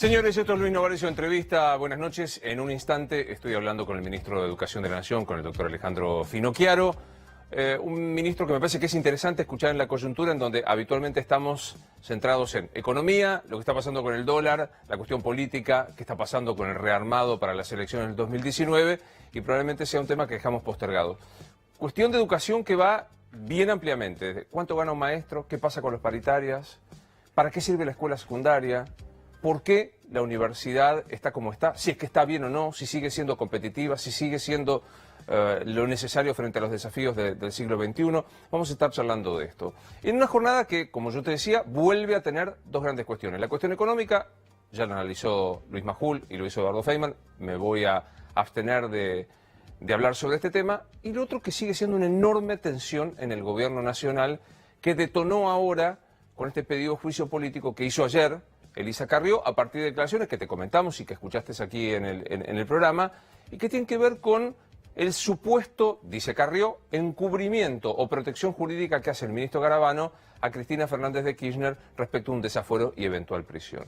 Señores, esto es Luis Novarecio, entrevista. Buenas noches. En un instante estoy hablando con el ministro de Educación de la Nación, con el doctor Alejandro Finocchiaro. Un ministro que me parece que es interesante escuchar en la coyuntura en donde habitualmente estamos centrados en economía, lo que está pasando con el dólar, la cuestión política, qué está pasando con el rearmado para las elecciones del 2019 y probablemente sea un tema que dejamos postergado. Cuestión de educación que va bien ampliamente. ¿Cuánto gana un maestro? ¿Qué pasa con las paritarias? ¿Para qué sirve la escuela secundaria? ¿Por qué la universidad está como está? Si es que está bien o no, si sigue siendo competitiva, si sigue siendo lo necesario frente a los desafíos del siglo XXI. Vamos a estar charlando de esto. En una jornada que, como yo te decía, vuelve a tener dos grandes cuestiones. La cuestión económica, ya lo analizó Luis Majul y lo hizo Eduardo Feynman, me voy a abstener de hablar sobre este tema. Y lo otro que sigue siendo una enorme tensión en el gobierno nacional que detonó ahora con este pedido de juicio político que hizo ayer Elisa Carrió, a partir de declaraciones que te comentamos y que escuchaste aquí en el programa, y que tienen que ver con el supuesto, dice Carrió, encubrimiento o protección jurídica que hace el ministro Garabano a Cristina Fernández de Kirchner respecto a un desafuero y eventual prisión.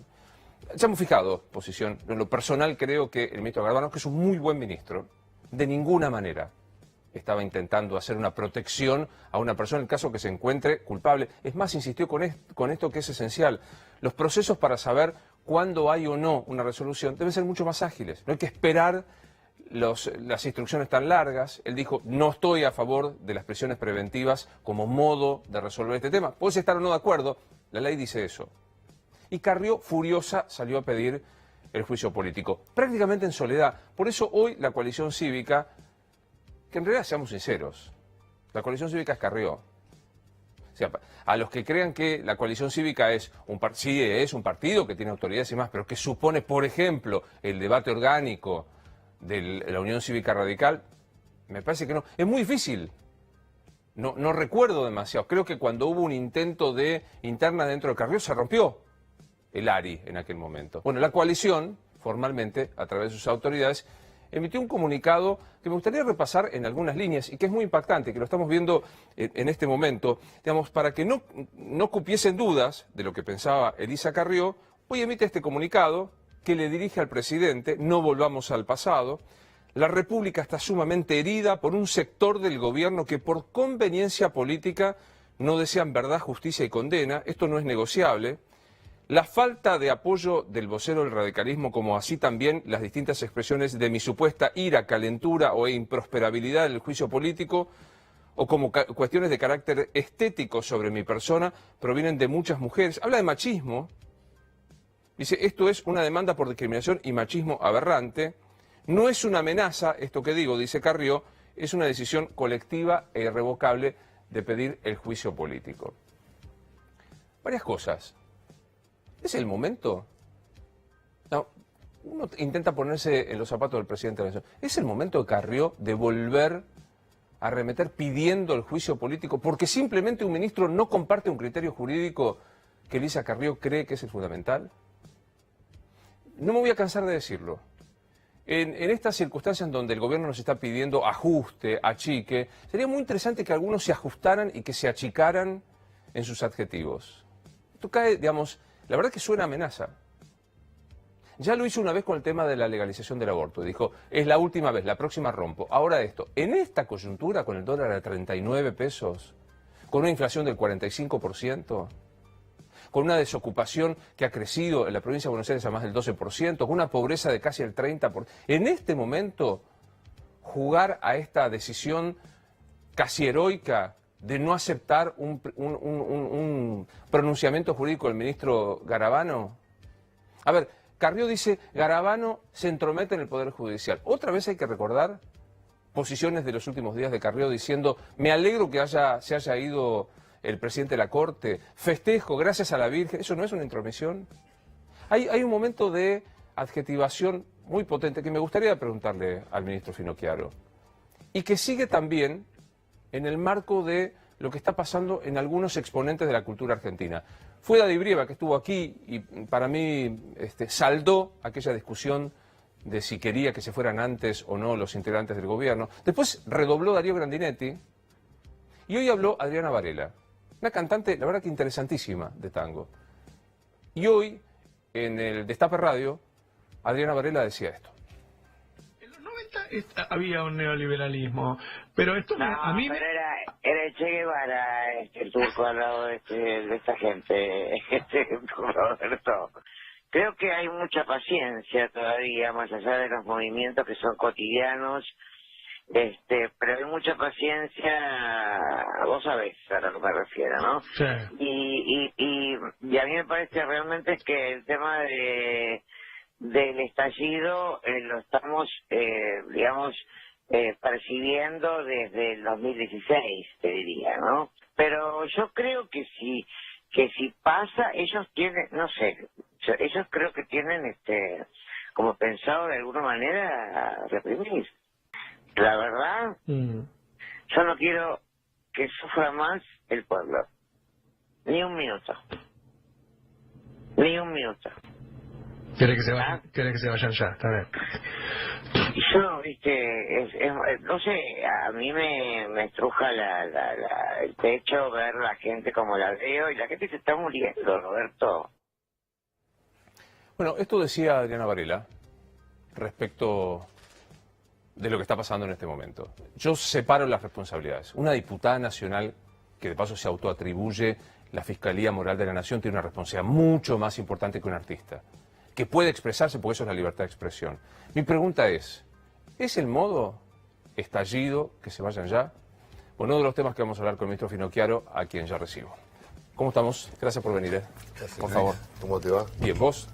Ya hemos fijado posición. En lo personal creo que el ministro Garabano, que es un muy buen ministro, de ninguna manera estaba intentando hacer una protección a una persona en el caso que se encuentre culpable. Es más, insistió con esto que es esencial. Los procesos para saber cuándo hay o no una resolución deben ser mucho más ágiles. No hay que esperar las instrucciones tan largas. Él dijo, no estoy a favor de las prisiones preventivas como modo de resolver este tema. Puedes estar o no de acuerdo, la ley dice eso. Y Carrió, furiosa, salió a pedir el juicio político, prácticamente en soledad. Por eso hoy la coalición cívica, que en realidad seamos sinceros, la coalición cívica es Carrió. O sea, a los que crean que la coalición cívica es sí, es un partido que tiene autoridades y más, pero que supone, por ejemplo, el debate orgánico de la Unión Cívica Radical, me parece que no. Es muy difícil. No recuerdo demasiado. Creo que cuando hubo un intento de interna dentro de Carrió se rompió el ARI en aquel momento. Bueno, la coalición, formalmente, a través de sus autoridades, emitió un comunicado que me gustaría repasar en algunas líneas y que es muy impactante, que lo estamos viendo en este momento, digamos, para que no cupiesen dudas de lo que pensaba Elisa Carrió. Hoy emite este comunicado que le dirige al presidente: no volvamos al pasado. La República está sumamente herida por un sector del gobierno que por conveniencia política no desean verdad, justicia y condena. Esto no es negociable. La falta de apoyo del vocero del radicalismo, como así también las distintas expresiones de mi supuesta ira, calentura o improsperabilidad del juicio político, o como cuestiones de carácter estético sobre mi persona, provienen de muchas mujeres. Habla de machismo. Dice, esto es una demanda por discriminación y machismo aberrante. No es una amenaza, esto que digo, dice Carrió, es una decisión colectiva e irrevocable de pedir el juicio político. Varias cosas. ¿Es el momento? No, uno intenta ponerse en los zapatos del presidente de la Nación. ¿Es el momento de Carrió de volver a arremeter pidiendo el juicio político porque simplemente un ministro no comparte un criterio jurídico que Elisa Carrió cree que es el fundamental? No me voy a cansar de decirlo. En estas circunstancias en donde el gobierno nos está pidiendo ajuste, achique, sería muy interesante que algunos se ajustaran y que se achicaran en sus adjetivos. Esto cae, digamos, la verdad que suena amenaza. Ya lo hizo una vez con el tema de la legalización del aborto. Dijo, es la última vez, la próxima rompo. Ahora esto, en esta coyuntura, con el dólar a 39 pesos, con una inflación del 45%, con una desocupación que ha crecido en la provincia de Buenos Aires a más del 12%, con una pobreza de casi el 30%. En este momento, jugar a esta decisión casi heroica de no aceptar un pronunciamiento jurídico del ministro Garabano. A ver, Carrió dice, Garabano se entromete en el Poder Judicial. Otra vez hay que recordar posiciones de los últimos días de Carrió diciendo, me alegro que se haya ido el presidente de la Corte, festejo, gracias a la Virgen. ¿Eso no es una intromisión? Hay un momento de adjetivación muy potente que me gustaría preguntarle al ministro Finocchiaro. Y que sigue también en el marco de lo que está pasando en algunos exponentes de la cultura argentina. Fue Daddy Brieva, que estuvo aquí y para mí saldó aquella discusión de si quería que se fueran antes o no los integrantes del gobierno. Después redobló Darío Grandinetti y hoy habló Adriana Varela, una cantante, la verdad que interesantísima, de tango. Y hoy en el Destape Radio, Adriana Varela decía esto. En los 90 había un neoliberalismo, pero esto a mí... pero era el Che Guevara, el turco al lado de esta gente, Roberto. Creo que hay mucha paciencia todavía, más allá de los movimientos que son cotidianos, pero hay mucha paciencia, vos sabés a lo que me refiero, ¿no? Sí. Y a mí me parece realmente que el tema del estallido lo estamos, percibiendo desde el 2016, te diría, ¿no? Pero yo creo que si pasa, ellos tienen, no sé, ellos creo que tienen, como pensado de alguna manera reprimir. La verdad, yo no quiero que sufra más el pueblo. Ni un minuto. Ni un minuto. ¿Quiere que se vayan ya? Está bien. Yo, no sé, a mí me estruja el pecho ver la gente como la veo, y la gente se está muriendo, Roberto. Bueno, esto decía Adriana Varela respecto de lo que está pasando en este momento. Yo separo las responsabilidades. Una diputada nacional, que de paso se autoatribuye la Fiscalía Moral de la Nación, tiene una responsabilidad mucho más importante que un artista, que puede expresarse porque eso es la libertad de expresión. Mi pregunta es el modo estallido, que se vayan ya? Bueno, uno de los temas que vamos a hablar con el ministro Finocchiaro, a quien ya recibo. ¿Cómo estamos? Gracias por venir, Gracias, por favor. ¿Cómo te va? Bien, ¿vos?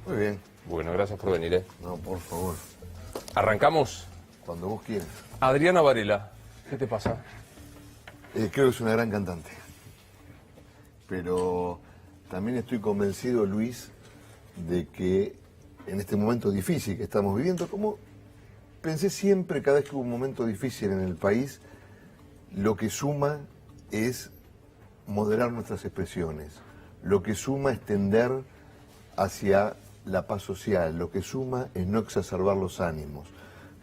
Muy bien. Bueno, gracias por venir, No, por favor. ¿Arrancamos? Cuando vos quieras. Adriana Varela, ¿qué te pasa? Creo que es una gran cantante. Pero también estoy convencido, Luis, de que en este momento difícil que estamos viviendo, como pensé siempre cada vez que hubo un momento difícil en el país, lo que suma es moderar nuestras expresiones. Lo que suma es tender hacia la paz social. Lo que suma es no exacerbar los ánimos.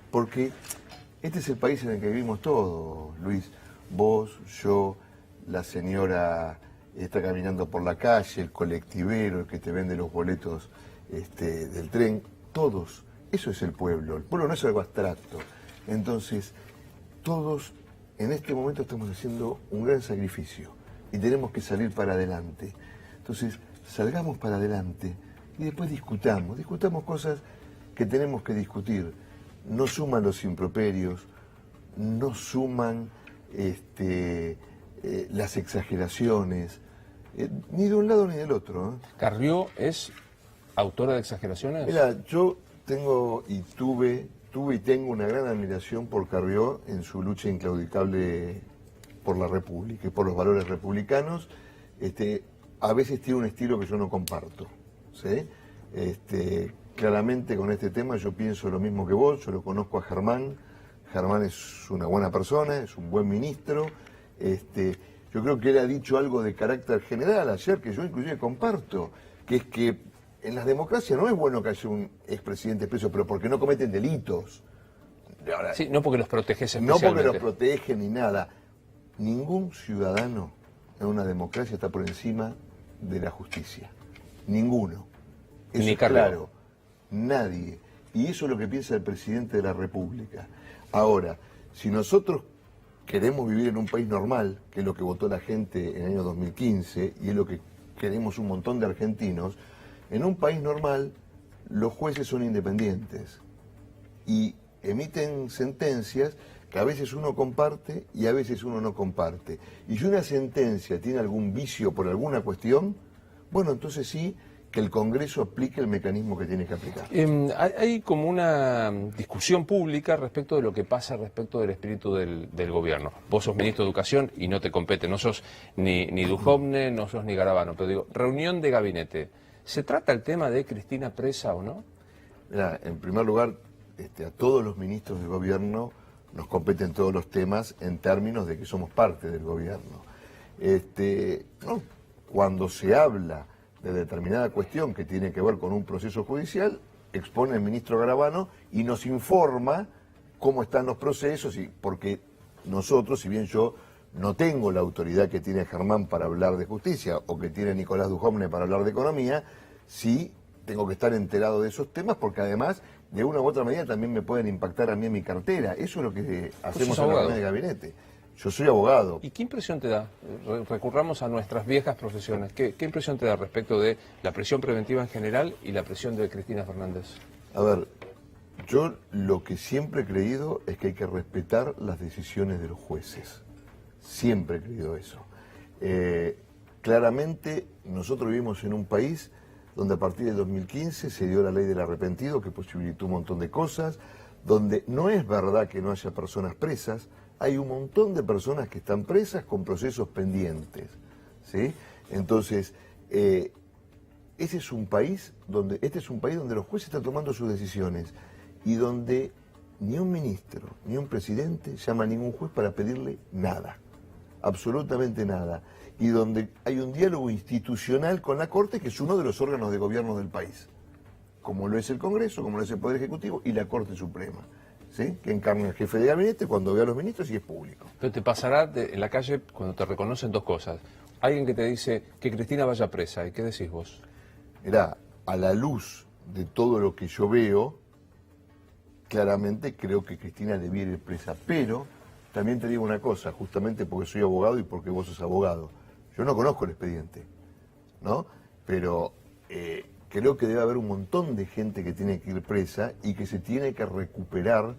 Porque este es el país en el que vivimos todos, Luis. Vos, yo, la señora está caminando por la calle, el colectivero, el que te vende los boletos del tren, todos. Eso es el pueblo. El pueblo no es algo abstracto. Entonces, todos en este momento estamos haciendo un gran sacrificio y tenemos que salir para adelante. Entonces, salgamos para adelante y después discutamos cosas que tenemos que discutir. No suman los improperios, no suman las exageraciones, ni de un lado ni del otro. ¿Carrió es autora de exageraciones? Mira, yo tengo y tuve y tengo una gran admiración por Carrió en su lucha inclaudicable por la República y por los valores republicanos. A veces tiene un estilo que yo no comparto, ¿sí? Claramente con este tema yo pienso lo mismo que vos. Yo lo conozco a Germán. Germán es una buena persona, es un buen ministro. Yo creo que él ha dicho algo de carácter general ayer que yo inclusive comparto, que es que en las democracias no es bueno que haya un expresidente preso, pero porque no cometen delitos. Ahora, sí, no porque los proteges especialmente. No porque los protegen ni nada. Ningún ciudadano en una democracia está por encima de la justicia. Ninguno. Eso Ni es claro. Nadie. Y eso es lo que piensa el presidente de la República. Ahora, si nosotros queremos vivir en un país normal, que es lo que votó la gente en el año 2015, y es lo que queremos un montón de argentinos, en un país normal los jueces son independientes y emiten sentencias que a veces uno comparte y a veces uno no comparte. Y si una sentencia tiene algún vicio por alguna cuestión, bueno, entonces sí, que el Congreso aplique el mecanismo que tiene que aplicar. Hay como una discusión pública respecto de lo que pasa respecto del espíritu del gobierno. Vos sos ministro de Educación y no te compete, no sos ni Duhovne, no sos ni Garabano, pero digo, reunión de gabinete. ¿Se trata el tema de Cristina presa o no? Mirá, en primer lugar, a todos los ministros de gobierno nos competen todos los temas en términos de que somos parte del gobierno. ¿No? Cuando se habla de determinada cuestión que tiene que ver con un proceso judicial, expone el ministro Garabano y nos informa cómo están los procesos, y porque nosotros, si bien yo no tengo la autoridad que tiene Germán para hablar de justicia o que tiene Nicolás Duhovne para hablar de economía, sí tengo que estar enterado de esos temas porque además, de una u otra manera, también me pueden impactar a mí en mi cartera. Eso es lo que hacemos en la reunión de gabinete. Yo soy abogado. ¿Y qué impresión te da? Recurramos a nuestras viejas profesiones. ¿Qué impresión te da respecto de la prisión preventiva en general y la prisión de Cristina Fernández? A ver, yo lo que siempre he creído es que hay que respetar las decisiones de los jueces. Siempre he creído eso. Claramente, nosotros vivimos en un país donde a partir del 2015 se dio la ley del arrepentido, que posibilitó un montón de cosas, donde no es verdad que no haya personas presas, hay un montón de personas que están presas con procesos pendientes, ¿sí? Entonces, este es un país donde los jueces están tomando sus decisiones y donde ni un ministro ni un presidente llama a ningún juez para pedirle nada, absolutamente nada, y donde hay un diálogo institucional con la Corte, que es uno de los órganos de gobierno del país, como lo es el Congreso, como lo es el Poder Ejecutivo y la Corte Suprema, ¿sí? Que encarna el jefe de gabinete cuando ve a los ministros y es público. Pero te pasará en la calle cuando te reconocen dos cosas. Alguien que te dice que Cristina vaya presa, ¿y qué decís vos? Mirá, a la luz de todo lo que yo veo, claramente creo que Cristina debiera ir presa, pero también te digo una cosa, justamente porque soy abogado y porque vos sos abogado. Yo no conozco el expediente, ¿no? Pero creo que debe haber un montón de gente que tiene que ir presa y que se tiene que recuperar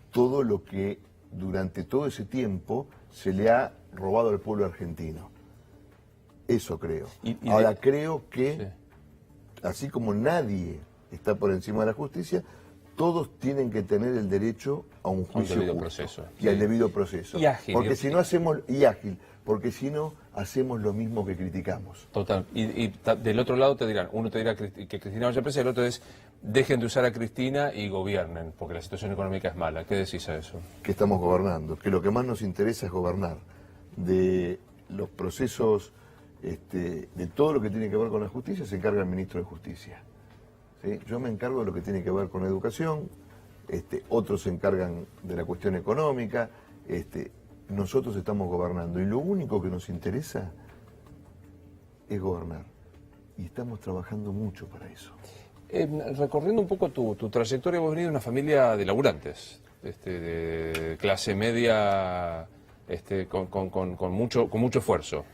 todo lo que durante todo ese tiempo se le ha robado al pueblo argentino. Eso creo. Ahora creo que, sí, así como nadie está por encima de la justicia, todos tienen que tener el derecho a un juicio justo proceso, y al debido proceso. Y ágil. Porque si no hacemos, y ágil, porque si no hacemos lo mismo que criticamos. Total. Y del otro lado te dirán, uno te dirá que Cristina vaya presa y el otro es, dejen de usar a Cristina y gobiernen, porque la situación económica es mala. ¿Qué decís a eso? Que estamos gobernando, que lo que más nos interesa es gobernar. De los procesos, de todo lo que tiene que ver con la justicia, se encarga el ministro de Justicia. ¿Sí? Yo me encargo de lo que tiene que ver con educación, otros se encargan de la cuestión económica, nosotros estamos gobernando y lo único que nos interesa es gobernar y estamos trabajando mucho para eso. Recorriendo un poco tu trayectoria, vos venís de una familia de laburantes, de clase media, con mucho esfuerzo.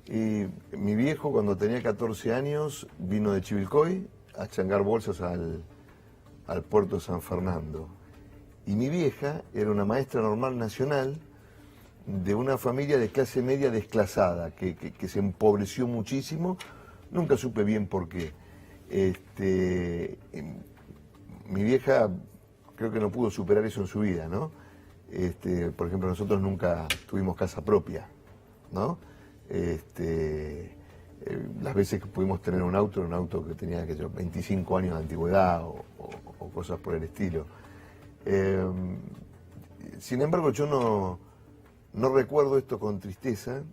Y mi viejo, cuando tenía 14 años, vino de Chivilcoy a changar bolsas al puerto de San Fernando. Y mi vieja era una maestra normal nacional de una familia de clase media desclasada, que se empobreció muchísimo, nunca supe bien por qué. Mi vieja creo que no pudo superar eso en su vida, ¿no? Por ejemplo, nosotros nunca tuvimos casa propia, ¿no? Las veces que pudimos tener un auto, era un auto que tenía 25 años de antigüedad o cosas por el estilo. Sin embargo, yo no recuerdo esto con tristeza,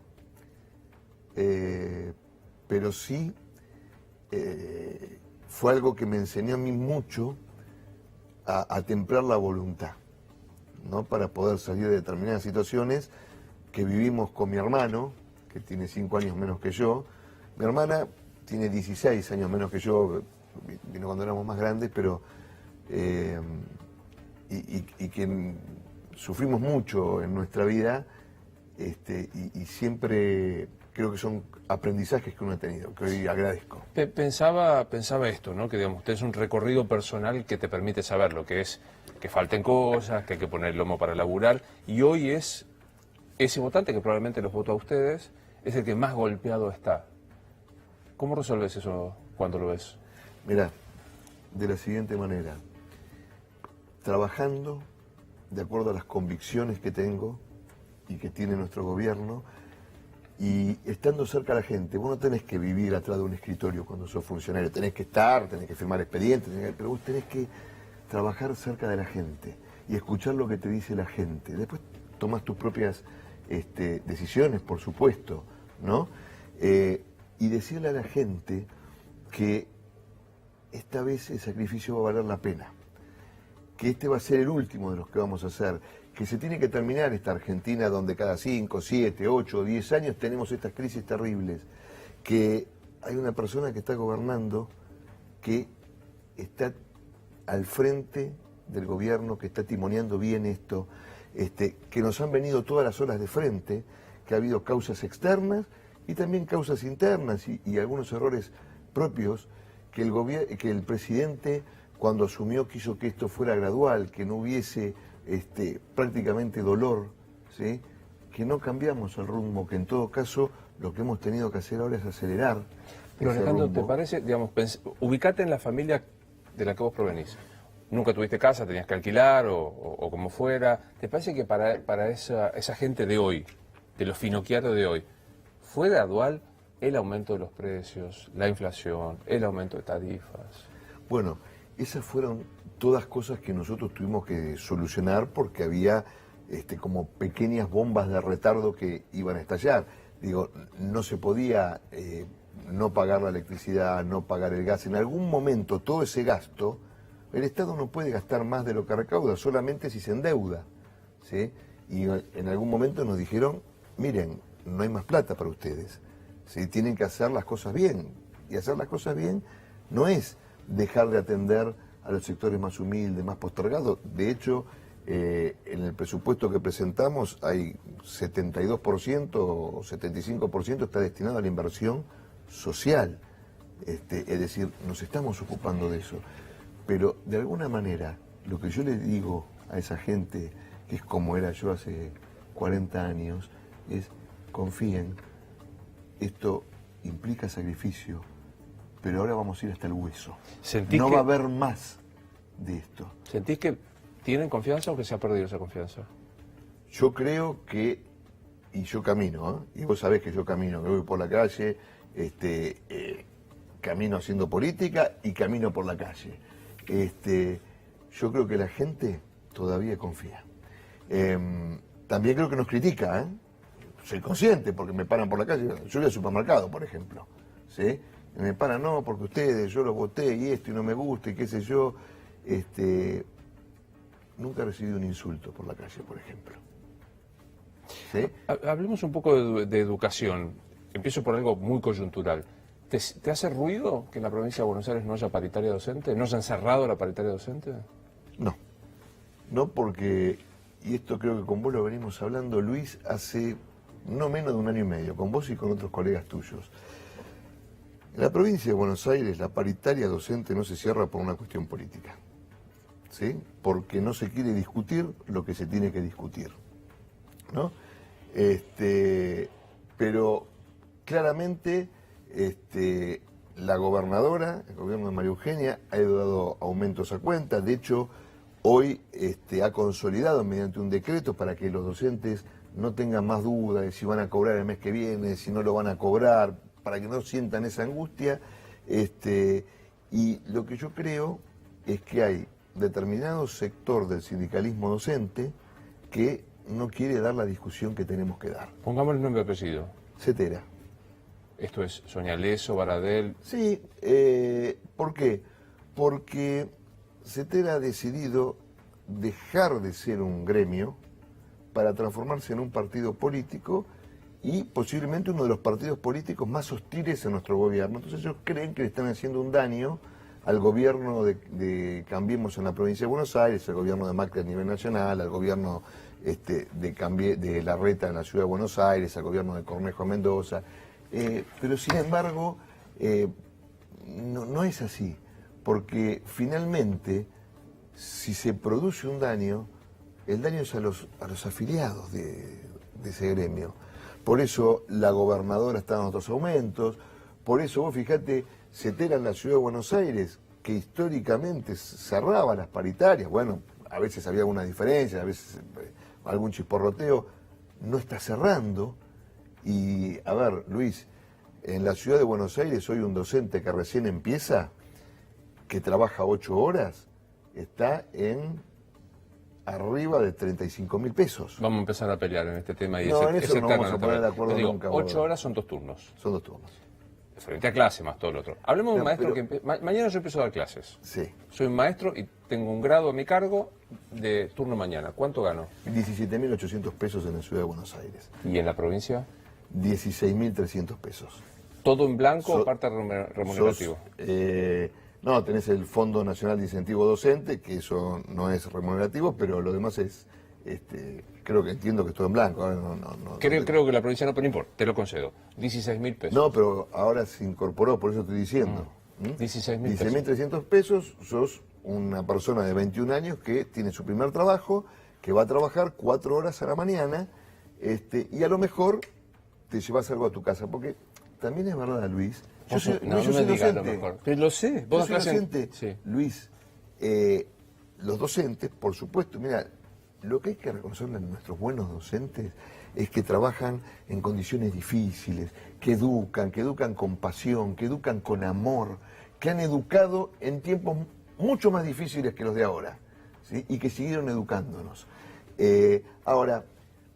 pero sí fue algo que me enseñó a mí mucho a templar la voluntad, ¿no? Para poder salir de determinadas situaciones que vivimos con mi hermano, que tiene 5 años menos que yo. Mi hermana tiene 16 años menos que yo, vino cuando éramos más grandes, pero y que sufrimos mucho en nuestra vida, y siempre creo que son aprendizajes que uno ha tenido, que hoy agradezco. Pensaba esto, ¿no? Que digamos, usted es un recorrido personal que te permite saber lo que es que falten cosas, que hay que poner el lomo para laburar, y hoy es ese votante que probablemente los votó a ustedes, es el que más golpeado está. ¿Cómo resuelves eso cuando lo ves? Mirá, de la siguiente manera, trabajando de acuerdo a las convicciones que tengo y que tiene nuestro gobierno, y estando cerca de la gente. Vos no tenés que vivir atrás de un escritorio cuando sos funcionario, tenés que estar, tenés que firmar expedientes, pero vos tenés que trabajar cerca de la gente y escuchar lo que te dice la gente. Después tomás tus propias decisiones, por supuesto, ¿no? Y decirle a la gente que esta vez el sacrificio va a valer la pena, que este va a ser el último de los que vamos a hacer, que se tiene que terminar esta Argentina donde cada 5, 7, 8, 10 años tenemos estas crisis terribles, que hay una persona que está gobernando que está al frente del gobierno, que está timoneando bien esto, que nos han venido todas las horas de frente, que ha habido causas externas y también causas internas y algunos errores propios, que el presidente cuando asumió quiso que esto fuera gradual, que no hubiese prácticamente dolor, ¿sí? Que no cambiamos el rumbo, que en todo caso lo que hemos tenido que hacer ahora es acelerar. Pero ese Alejandro, rumbo. ¿te parece, digamos, ubicate en la familia de la que vos provenís? Nunca tuviste casa, tenías que alquilar o como fuera. ¿Te parece que para esa gente de hoy, de los finocchiaros de hoy, fue gradual el aumento de los precios, la inflación, el aumento de tarifas? Bueno, esas fueron todas cosas que nosotros tuvimos que solucionar porque había como pequeñas bombas de retardo que iban a estallar. Digo, no se podía no pagar la electricidad, no pagar el gas. En algún momento todo ese gasto, el Estado no puede gastar más de lo que recauda, solamente si se endeuda, ¿sí? Y en algún momento nos dijeron, miren, no hay más plata para ustedes, ¿sí? Tienen que hacer las cosas bien. Y hacer las cosas bien no es dejar de atender a los sectores más humildes, más postergados. De hecho, en el presupuesto que presentamos hay 72% o 75% está destinado a la inversión social. Es decir, nos estamos ocupando de eso. Pero de alguna manera, lo que yo les digo a esa gente, que es como era yo hace 40 años, es confíen, esto implica sacrificio, pero ahora vamos a ir hasta el hueso. No va a haber más de esto. ¿Sentís que tienen confianza o que se ha perdido esa confianza? Yo creo que, y yo camino, y vos sabés que yo camino, que voy por la calle, camino haciendo política y camino por la calle. Yo creo que la gente todavía confía. También creo que nos critica, soy consciente porque me paran por la calle. Yo voy al supermercado, por ejemplo, ¿sí? Y me paran, no, porque ustedes, yo los voté y esto y no me gusta y qué sé yo. Nunca he recibido un insulto por la calle, por ejemplo. ¿Sí? Hablemos un poco de educación. Empiezo por algo muy coyuntural. ¿Te hace ruido que en la provincia de Buenos Aires no haya paritaria docente? ¿No se han cerrado la paritaria docente? No. No porque, y esto creo que con vos lo venimos hablando, Luis, hace no menos de 1 año y medio, con vos y con otros colegas tuyos. En la provincia de Buenos Aires la paritaria docente no se cierra por una cuestión política, ¿sí? Porque no se quiere discutir lo que se tiene que discutir, ¿no? Pero claramente la gobernadora, el gobierno de María Eugenia, ha dado aumentos a cuenta. De hecho, hoy ha consolidado mediante un decreto para que los docentes no tengan más dudas de si van a cobrar el mes que viene, si no lo van a cobrar, para que no sientan esa angustia. Y lo que yo creo es que hay determinado sector del sindicalismo docente que no quiere dar la discusión que tenemos que dar. Pongamos el nombre y apellido. Cetera. Esto es Soñaleso, Baradel. Sí, ¿por qué? Porque Cetera ha decidido dejar de ser un gremio para transformarse en un partido político y posiblemente uno de los partidos políticos más hostiles a nuestro gobierno. Entonces ellos creen que le están haciendo un daño al gobierno de Cambiemos en la provincia de Buenos Aires, al gobierno de Macri a nivel nacional, al gobierno de Larreta en la ciudad de Buenos Aires, al gobierno de Cornejo en Mendoza. Pero sin embargo, no es así, porque finalmente, si se produce un daño, el daño es a los afiliados de ese gremio. Por eso la gobernadora está dando otros aumentos, por eso vos fijate, Cetera en la ciudad de Buenos Aires, que históricamente cerraba las paritarias, bueno, a veces había alguna diferencia, a veces algún chisporroteo, no está cerrando. Y, a ver, Luis, en la ciudad de Buenos Aires hoy un docente que recién empieza, que trabaja 8 horas, está en arriba de 35.000 pesos. Vamos a empezar a pelear en este tema. Y no, en eso no vamos a poner de acuerdo nunca. 8 horas son 2 turnos. Son 2 turnos. Frente a clase más todo lo otro. Hablemos de un maestro pero... que... Mañana yo empiezo a dar clases. Sí. Soy un maestro y tengo un grado a mi cargo de turno mañana. ¿Cuánto gano? 17.800 pesos en la ciudad de Buenos Aires. ¿Y en la provincia? 16.300 pesos. ¿Todo en blanco o parte remunerativo? No, tenés el Fondo Nacional de Incentivo Docente, que eso no es remunerativo, pero lo demás es, creo que entiendo que es todo en blanco. Ahora Creo que la provincia no, pero no importa, te lo concedo. 16.000 pesos. No, pero ahora se incorporó, por eso estoy diciendo. 16.000 pesos. 16.300 pesos, sos una persona de 21 años que tiene su primer trabajo, que va a trabajar 4 horas a la mañana, y a lo mejor te llevas algo a tu casa, porque también es verdad, Luis. Yo soy docente. Pero lo sé. Yo soy docente. Sí. Luis, los docentes, por supuesto, mira, lo que hay que reconocerle a nuestros buenos docentes es que trabajan en condiciones difíciles, que educan con pasión, que educan con amor, que han educado en tiempos mucho más difíciles que los de ahora, ¿sí? Y que siguieron educándonos. Ahora,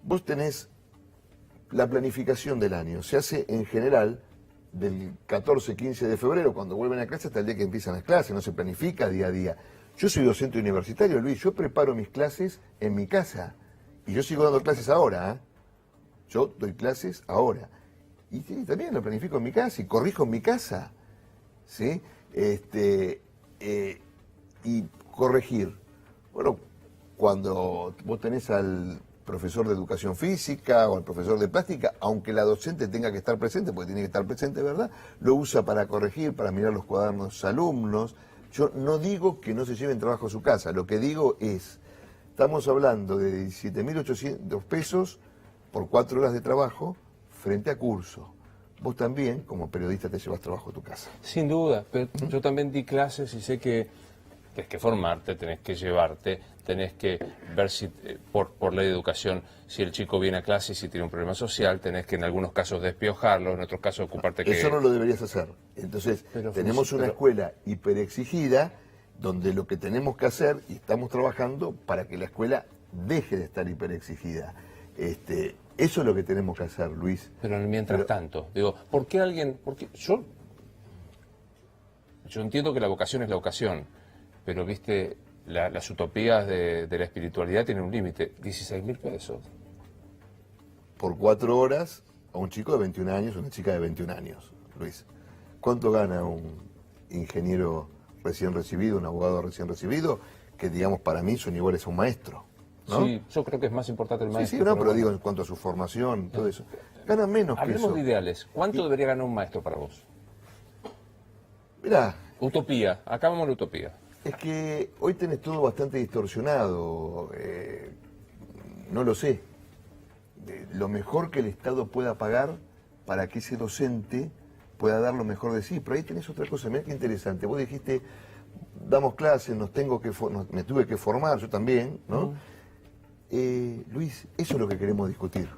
vos tenés la planificación del año, se hace en general del 14-15 de febrero, cuando vuelven a clase, hasta el día que empiezan las clases, no se planifica día a día. Yo soy docente universitario, Luis, yo preparo mis clases en mi casa, y yo sigo dando clases ahora, ¿eh? Yo doy clases ahora, y sí, también lo planifico en mi casa, y corrijo en mi casa, ¿sí? Y corregir. Bueno, cuando vos tenés al profesor de educación física o al profesor de plástica, aunque la docente tenga que estar presente, porque tiene que estar presente, ¿verdad? Lo usa para corregir, para mirar los cuadernos de los alumnos. Yo no digo que no se lleven trabajo a su casa, lo que digo es, estamos hablando de 17.800 pesos por 4 horas de trabajo frente a curso. Vos también, como periodista, te llevas trabajo a tu casa. Sin duda, pero yo también di clases y sé que tenés que formarte, tenés que llevarte, tenés que ver si, por ley de educación, si el chico viene a clase y si tiene un problema social, tenés que en algunos casos despiojarlo, en otros casos ocuparte que... Eso no lo deberías hacer. Entonces, tenemos una escuela hiperexigida donde lo que tenemos que hacer, y estamos trabajando para que la escuela deje de estar hiperexigida. Eso es lo que tenemos que hacer, Luis. Pero mientras tanto, digo, ¿por qué alguien...? Porque yo entiendo que la vocación es la vocación, pero, viste, las utopías de la espiritualidad tienen un límite. 16.000 pesos. Por 4 horas a un chico de 21 años, una chica de 21 años, Luis. ¿Cuánto gana un ingeniero recién recibido, un abogado recién recibido? Que, digamos, para mí son iguales a un maestro, ¿no? Sí, yo creo que es más importante el maestro. Sí, no, pero digo, en cuanto a su formación, todo eso. Ganan menos que eso. Hablemos de ideales. ¿Cuánto debería ganar un maestro para vos? Mirá. Utopía. Acabamos la utopía. Es que hoy tenés todo bastante distorsionado, no lo sé. Lo mejor que el Estado pueda pagar para que ese docente pueda dar lo mejor de sí. Pero ahí tenés otra cosa, mirá qué interesante. Vos dijiste, damos clases, me tuve que formar, yo también, ¿no? Luis, eso es lo que queremos discutir.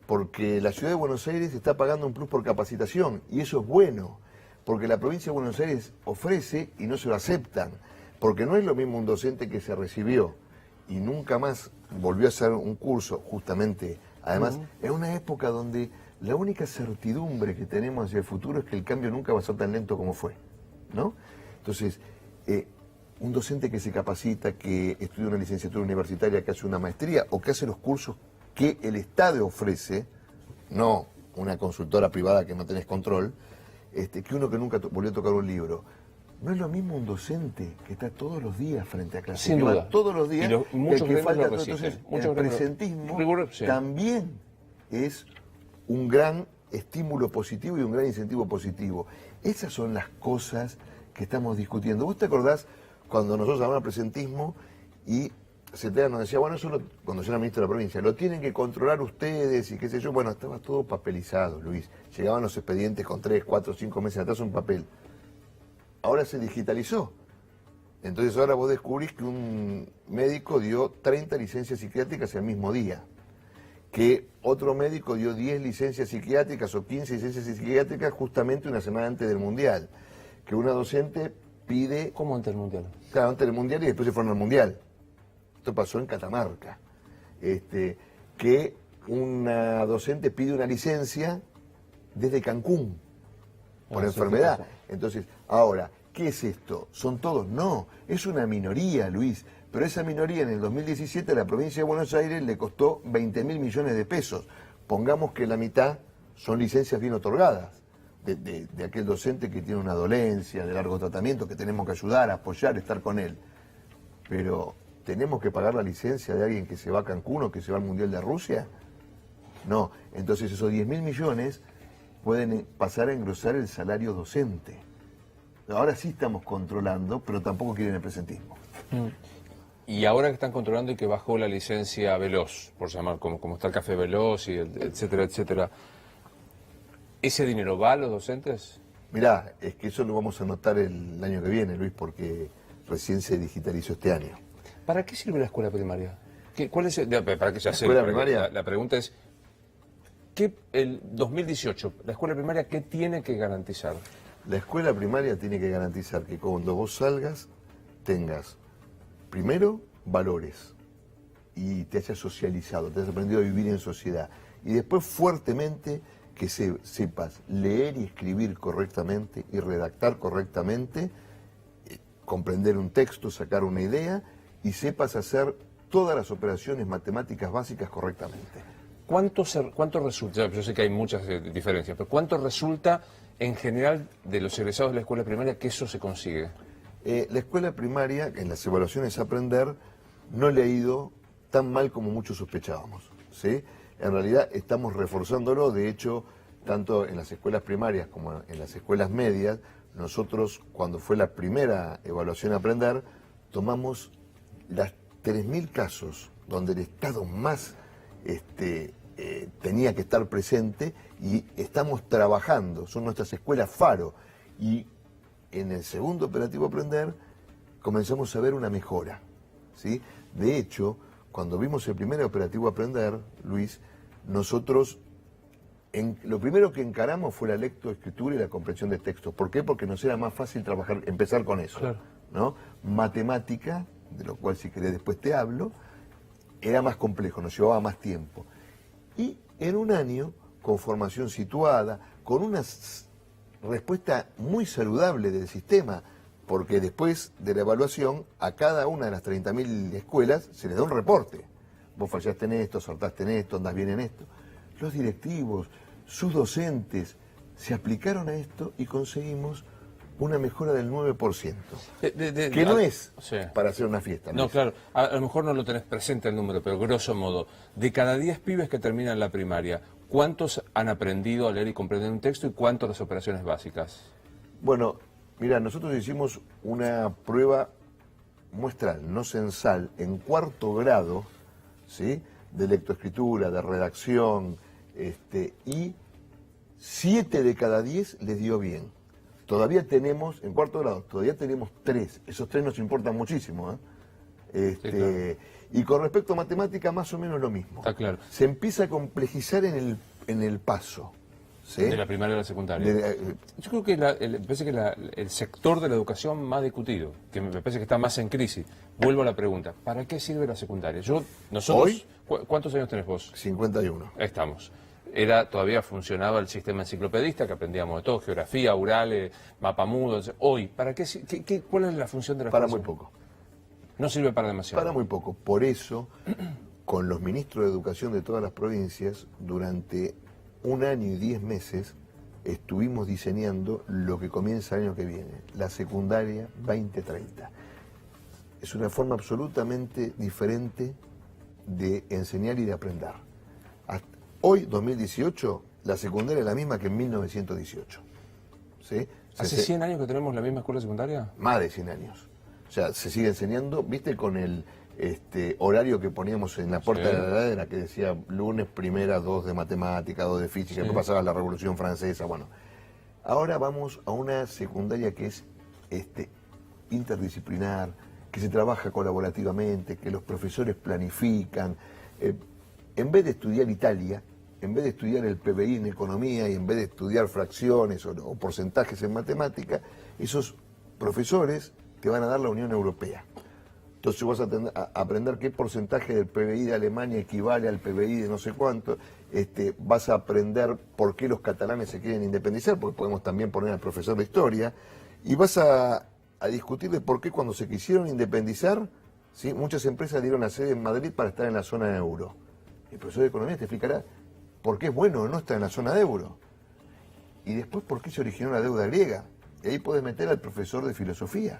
Porque la Ciudad de Buenos Aires está pagando un plus por capacitación, y eso es bueno. Porque la provincia de Buenos Aires ofrece y no se lo aceptan. Porque no es lo mismo un docente que se recibió y nunca más volvió a hacer un curso, justamente. Además, en una época donde la única certidumbre que tenemos hacia el futuro es que el cambio nunca va a ser tan lento como fue, ¿no? Entonces, un docente que se capacita, que estudia una licenciatura universitaria, que hace una maestría o que hace los cursos que el Estado ofrece, no una consultora privada que no tenés control, que uno que nunca volvió a tocar un libro. No es lo mismo un docente que está todos los días frente a clase. Sin duda. Todos los días. Muchos que falta lo todo. Entonces, muchos el presentismo sí. también es un gran estímulo positivo y un gran incentivo positivo. Esas son las cosas que estamos discutiendo. ¿Vos te acordás cuando nosotros hablábamos de presentismo y Cetera nos decía, bueno, eso cuando yo era ministro de la provincia, lo tienen que controlar ustedes y qué sé yo? Bueno, estaba todo papelizado, Luis. Llegaban los expedientes con 3, 4, 5 meses atrás un papel. Ahora se digitalizó. Entonces ahora vos descubrís que un médico dio 30 licencias psiquiátricas el mismo día. Que otro médico dio 10 licencias psiquiátricas o 15 licencias psiquiátricas justamente una semana antes del Mundial. Que una docente pide... ¿Cómo antes del Mundial? Claro, antes del Mundial y después se fueron al Mundial. Esto pasó en Catamarca. Que una docente pide una licencia desde Cancún por enfermedad. Entonces, ahora, ¿qué es esto? ¿Son todos? No, es una minoría, Luis. Pero esa minoría en el 2017 a la provincia de Buenos Aires le costó 20.000 millones de pesos. Pongamos que la mitad son licencias bien otorgadas. de aquel docente que tiene una dolencia, de largo tratamiento, que tenemos que ayudar, apoyar, estar con él. Pero, ¿tenemos que pagar la licencia de alguien que se va a Cancún o que se va al Mundial de Rusia? No. Entonces esos 10.000 millones pueden pasar a engrosar el salario docente. Ahora sí estamos controlando, pero tampoco quieren el presentismo. Y ahora que están controlando y que bajó la licencia Veloz, por llamar como está el Café Veloz, y etcétera, etcétera, ¿ese dinero va a los docentes? Mirá, es que eso lo vamos a notar el año que viene, Luis, porque recién se digitalizó este año. ¿Para qué sirve la escuela primaria? ¿Cuál es para que ya sé, escuela primaria? La pregunta es, ¿qué el 2018, la escuela primaria, qué tiene que garantizar? La escuela primaria tiene que garantizar que cuando vos salgas tengas, primero, valores y te hayas socializado, te hayas aprendido a vivir en sociedad. Y después, fuertemente, que sepas leer y escribir correctamente y redactar correctamente, comprender un texto, sacar una idea y sepas hacer todas las operaciones matemáticas básicas correctamente. ¿Cuánto resulta? Yo sé que hay muchas diferencias, pero ¿cuánto resulta en general de los egresados de la escuela primaria que eso se consigue? La escuela primaria, en las evaluaciones Aprender, no le ha ido tan mal como muchos sospechábamos, ¿sí? En realidad estamos reforzándolo, de hecho, tanto en las escuelas primarias como en las escuelas medias, nosotros, cuando fue la primera evaluación Aprender, tomamos las 3.000 casos donde el Estado más tenía que estar presente y estamos trabajando, son nuestras escuelas faro, y en el segundo operativo Aprender comenzamos a ver una mejora, ¿sí? De hecho, cuando vimos el primer operativo Aprender, Luis, nosotros lo primero que encaramos fue la lectoescritura y la comprensión de textos. ¿Por qué? Porque nos era más fácil empezar con eso, claro, ¿no? Matemática, de lo cual si querés después te hablo, era más complejo, nos llevaba más tiempo. Y en un año, con formación situada, con una respuesta muy saludable del sistema, porque después de la evaluación, a cada una de las 30.000 escuelas se les da un reporte. Vos fallaste en esto, saltaste en esto, andás bien en esto. Los directivos, sus docentes, se aplicaron a esto y conseguimos una mejora del 9%. Que no es para hacer una fiesta. No, claro, a lo mejor no lo tenés presente el número, pero grosso modo, de cada 10 pibes que terminan la primaria, ¿cuántos han aprendido a leer y comprender un texto y cuántos las operaciones básicas? Bueno, mira, nosotros hicimos una prueba muestral, no censal, en 4º grado, ¿sí?, de lectoescritura, de redacción, y 7 de cada 10 les dio bien. Todavía tenemos, en 4º grado, todavía tenemos 3. Esos 3 nos importan muchísimo, ¿eh? Sí, claro. Y con respecto a matemática, más o menos lo mismo. Está claro. Se empieza a complejizar en el paso, ¿sí? De la primaria a la secundaria. Yo creo que me parece que el sector de la educación más discutido, que me parece que está más en crisis. Vuelvo a la pregunta, ¿para qué sirve la secundaria? Nosotros, ¿hoy? ¿Cuántos años tenés vos? 51. Ahí estamos. Todavía funcionaba el sistema enciclopedista, que aprendíamos de todo, geografía, Urales, mapamudos. Hoy, ¿para cuál es la función de la Para formación? muy poco. No sirve para demasiado. Para muy poco. Por eso, con los ministros de Educación de todas las provincias, durante 1 año y 10 meses, estuvimos diseñando lo que comienza el año que viene, la secundaria 2030. Es una forma absolutamente diferente de enseñar y de aprender. Hoy, 2018, la secundaria es la misma que en 1918. ¿Sí? ¿Hace 100 años que tenemos la misma escuela secundaria? Más de 100 años. O sea, se sigue enseñando, ¿viste? Con el horario que poníamos en la puerta de la heladera, que decía lunes, primera, 2 de matemática, 2 de física, después pasaba la Revolución Francesa, bueno. Ahora vamos a una secundaria que es interdisciplinar, que se trabaja colaborativamente, que los profesores planifican. En vez de estudiar Italia, en vez de estudiar el PBI en economía y en vez de estudiar fracciones o porcentajes en matemática, esos profesores te van a dar la Unión Europea. Entonces vas a aprender qué porcentaje del PBI de Alemania equivale al PBI de no sé cuánto, vas a aprender por qué los catalanes se quieren independizar, porque podemos también poner al profesor de historia, y vas a discutir de por qué cuando se quisieron independizar, ¿sí?, muchas empresas dieron la sede en Madrid para estar en la zona de euro. El profesor de economía te explicará por qué es bueno no estar en la zona de euro. y después por qué se originó la deuda griega. Y ahí podés meter al profesor de filosofía.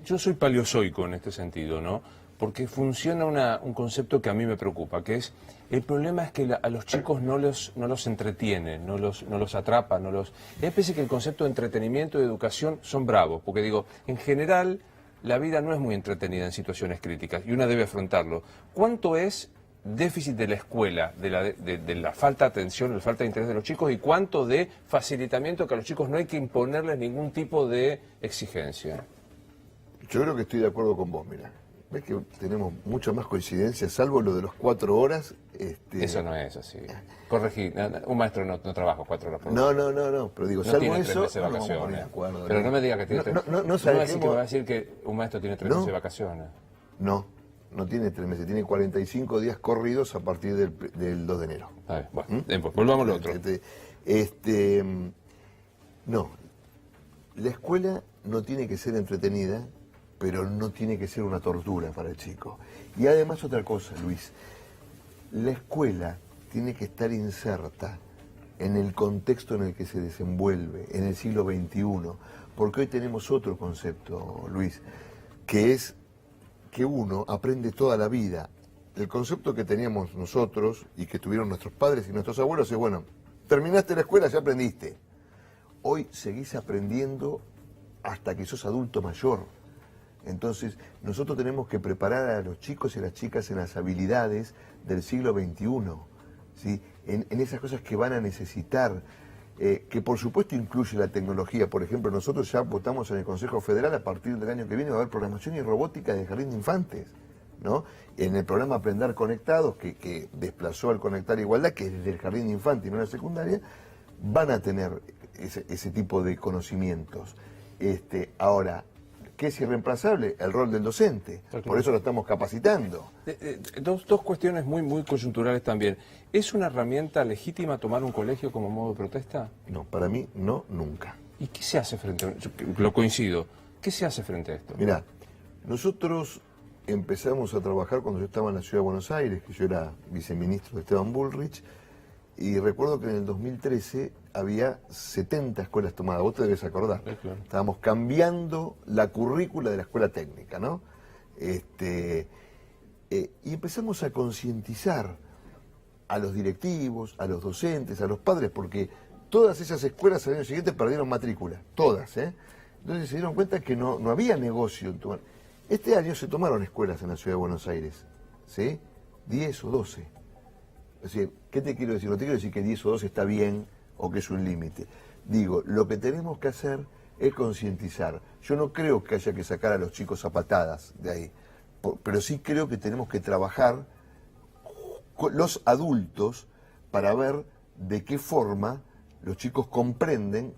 Yo soy paleozoico en este sentido, ¿no? Porque funciona un concepto que a mí me preocupa, que es, el problema es que a los chicos no los entretiene, no los atrapa, Es especie que el concepto de entretenimiento y educación son bravos, porque digo, en general, la vida no es muy entretenida en situaciones críticas, y una debe afrontarlo. ¿Cuánto es déficit de la escuela, de la falta de atención, la falta de interés de los chicos, y cuánto de facilitamiento que a los chicos no hay que imponerles ningún tipo de exigencia? Yo creo que estoy de acuerdo con vos, mira. Ves que tenemos mucha más coincidencia, salvo lo de los 4 horas. Eso no es así. Corregí, un maestro no trabaja 4 horas por No, pero digo, no salvo tiene 3 eso... meses de vacaciones. No, de acuerdo, pero no me diga que tiene 3 meses. No me va a sabemos... decir que un maestro tiene 3 meses de vacaciones. No tiene 3 meses, tiene 45 días corridos a partir del 2 de enero. A ver, bueno, pues, volvamos al otro. No, la escuela no tiene que ser entretenida, pero no tiene que ser una tortura para el chico. Y además otra cosa, Luis, la escuela tiene que estar inserta en el contexto en el que se desenvuelve, en el siglo XXI, porque hoy tenemos otro concepto, Luis, que es que uno aprende toda la vida. El concepto que teníamos nosotros y que tuvieron nuestros padres y nuestros abuelos es, bueno, terminaste la escuela, ya aprendiste. Hoy seguís aprendiendo hasta que sos adulto mayor. Entonces, nosotros tenemos que preparar a los chicos y a las chicas en las habilidades del siglo XXI, ¿sí? En esas cosas que van a necesitar, que por supuesto incluye la tecnología. Por ejemplo, nosotros ya votamos en el Consejo Federal, a partir del año que viene va a haber programación y robótica de jardín de infantes, ¿no? En el programa Aprender Conectados, que desplazó al Conectar Igualdad, que es desde el jardín de infantes y no la secundaria, van a tener ese tipo de conocimientos. Ahora, ¿qué es irreemplazable? El rol del docente. Por eso lo estamos capacitando. Dos cuestiones muy coyunturales también. ¿Es una herramienta legítima tomar un colegio como modo de protesta? No, para mí no, nunca. ¿Y qué se hace frente a esto? Lo coincido. ¿Qué se hace frente a esto? Mirá, nosotros empezamos a trabajar cuando yo estaba en la Ciudad de Buenos Aires, que yo era viceministro de Esteban Bullrich, y recuerdo que en el 2013 había 70 escuelas tomadas, vos te debes acordar. Sí, claro. Estábamos cambiando la currícula de la escuela técnica, ¿no? Y empezamos a concientizar a los directivos, a los docentes, a los padres, porque todas esas escuelas al año siguiente perdieron matrícula, todas, ¿eh? Entonces se dieron cuenta que no había negocio en tomar. Este año se tomaron escuelas en la Ciudad de Buenos Aires, ¿sí? 10 o 12. Es decir, ¿qué te quiero decir? No te quiero decir que 10 o 12 está bien o que es un límite. Digo, lo que tenemos que hacer es concientizar. Yo no creo que haya que sacar a los chicos a patadas de ahí, pero sí creo que tenemos que trabajar con los adultos para ver de qué forma los chicos comprenden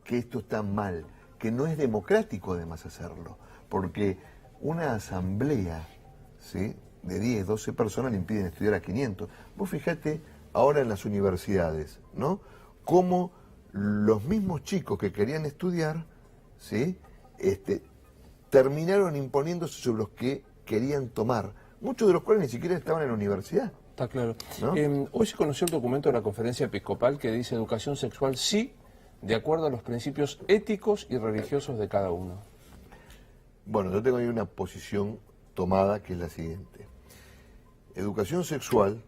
que esto está mal, que no es democrático además hacerlo, porque una asamblea, ¿sí?, de 10, 12 personas le impiden estudiar a 500. Vos fijate ahora en las universidades, ¿no?, cómo los mismos chicos que querían estudiar, ¿sí?, terminaron imponiéndose sobre los que querían tomar, muchos de los cuales ni siquiera estaban en la universidad. Está claro. ¿No? Hoy se conoció el documento de la Conferencia Episcopal que dice educación sexual sí, de acuerdo a los principios éticos y religiosos de cada uno. Bueno, yo tengo ahí una posición tomada que es la siguiente. Educación sexual,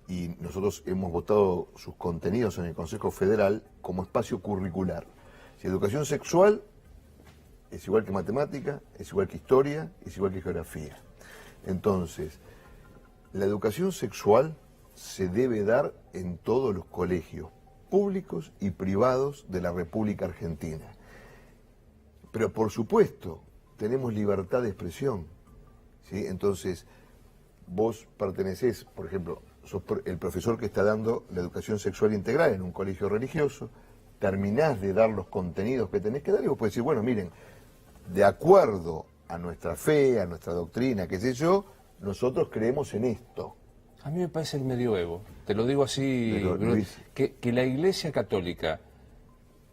y nosotros hemos votado sus contenidos en el Consejo Federal como espacio curricular. Si educación sexual es igual que matemática, es igual que historia, es igual que geografía. Entonces, la educación sexual se debe dar en todos los colegios públicos y privados de la República Argentina. Pero por supuesto, tenemos libertad de expresión, ¿sí? Entonces, vos pertenecés, por ejemplo, sos el profesor que está dando la educación sexual integral en un colegio religioso, terminás de dar los contenidos que tenés que dar y vos podés decir, bueno, miren, de acuerdo a nuestra fe, a nuestra doctrina, qué sé yo, nosotros creemos en esto. A mí me parece el medioevo, te lo digo así, Pero, Luis, que la Iglesia Católica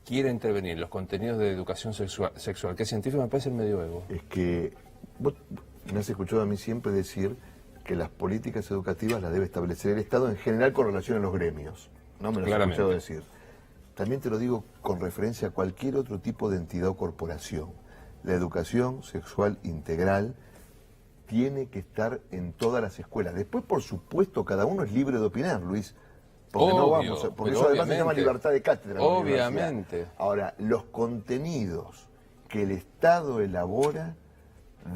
quiere intervenir en los contenidos de educación sexual, que es científico, me parece el medioevo. Es que vos me has escuchado a mí siempre decir que las políticas educativas las debe establecer el Estado en general con relación a los gremios. No me lo has escuchado decir. también te lo digo con referencia a cualquier otro tipo de entidad o corporación. La educación sexual integral tiene que estar en todas las escuelas. Después, por supuesto, cada uno es libre de opinar, Luis. Porque obvio, no vamos porque eso además se llama libertad de cátedra. Obviamente. Ahora, los contenidos que el Estado elabora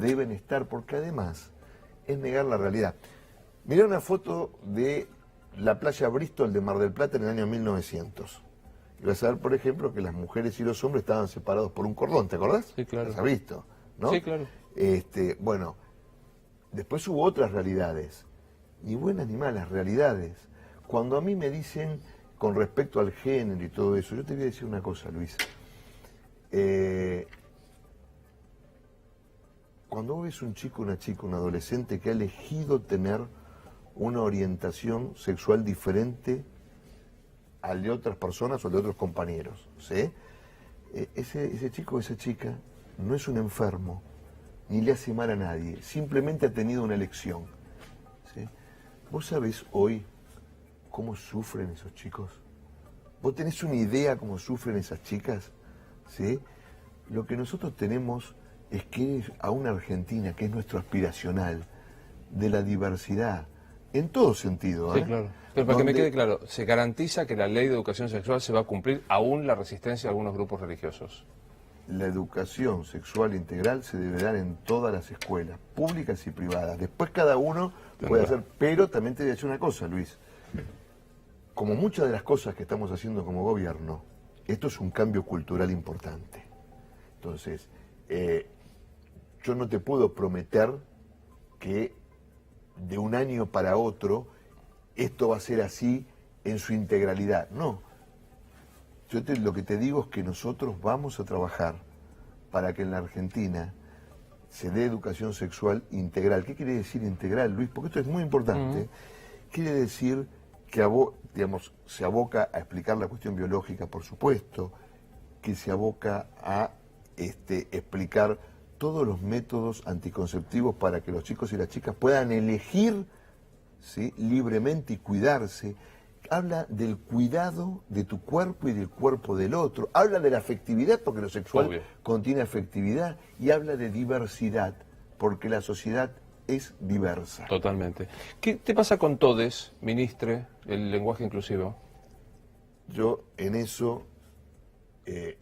deben estar, porque además es negar la realidad. Mirá una foto de la playa Bristol de Mar del Plata en el año 1900. Y vas a ver, por ejemplo, que las mujeres y los hombres estaban separados por un cordón, ¿te acordás? Sí, claro. ¿Las has visto? ¿No? Sí, claro. Bueno, después hubo otras realidades, ni buenas ni malas realidades. Cuando a mí me dicen con respecto al género y todo eso, yo te voy a decir una cosa, Luis. Cuando vos ves un chico, una chica, un adolescente que ha elegido tener una orientación sexual diferente al de otras personas o de otros compañeros, ¿sí? Ese chico o esa chica no es un enfermo, ni le hace mal a nadie, simplemente ha tenido una elección, ¿sí? ¿Vos sabés hoy cómo sufren esos chicos? ¿Vos tenés una idea cómo sufren esas chicas? ¿Sí? Lo que nosotros tenemos es que a una Argentina, que es nuestro aspiracional, de la diversidad, en todo sentido. Sí, claro. Pero para que me quede claro, ¿se garantiza que la ley de educación sexual se va a cumplir aún la resistencia de algunos grupos religiosos? La educación sexual integral se debe dar en todas las escuelas, públicas y privadas. Después cada uno puede hacer, pero también te voy a decir una cosa, Luis. Como muchas de las cosas que estamos haciendo como gobierno, esto es un cambio cultural importante. Entonces, yo no te puedo prometer que de un año para otro esto va a ser así en su integralidad. No. Lo que te digo es que nosotros vamos a trabajar para que en la Argentina se dé educación sexual integral. ¿Qué quiere decir integral, Luis? Porque esto es muy importante. Quiere decir que se aboca a explicar la cuestión biológica, por supuesto, que se aboca a explicar todos los métodos anticonceptivos para que los chicos y las chicas puedan elegir, ¿sí?, libremente y cuidarse. Habla del cuidado de tu cuerpo y del cuerpo del otro. Habla de la afectividad, porque lo sexual Obvio. contiene afectividad. Y habla de diversidad, porque la sociedad es diversa. Totalmente. ¿Qué te pasa con todes, ministre, el lenguaje inclusivo? Yo en eso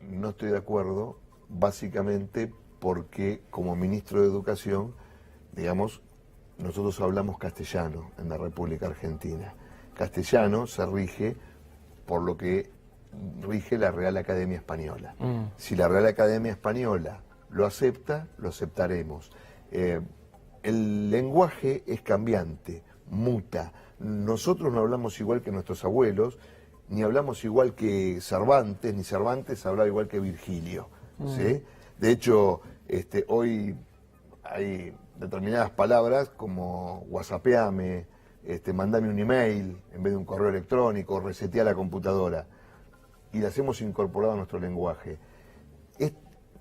no estoy de acuerdo, básicamente porque como ministro de Educación, digamos, nosotros hablamos castellano en la República Argentina. Castellano se rige por lo que rige la Real Academia Española. Si la Real Academia Española lo acepta, lo aceptaremos. El lenguaje es cambiante, muta. Nosotros no hablamos igual que nuestros abuelos, ni hablamos igual que Cervantes, ni Cervantes hablaba igual que Virgilio, ¿sí? De hecho, hoy hay determinadas palabras como whatsappeame, mandame un email en vez de un correo electrónico, resetea la computadora, y las hemos incorporado a nuestro lenguaje.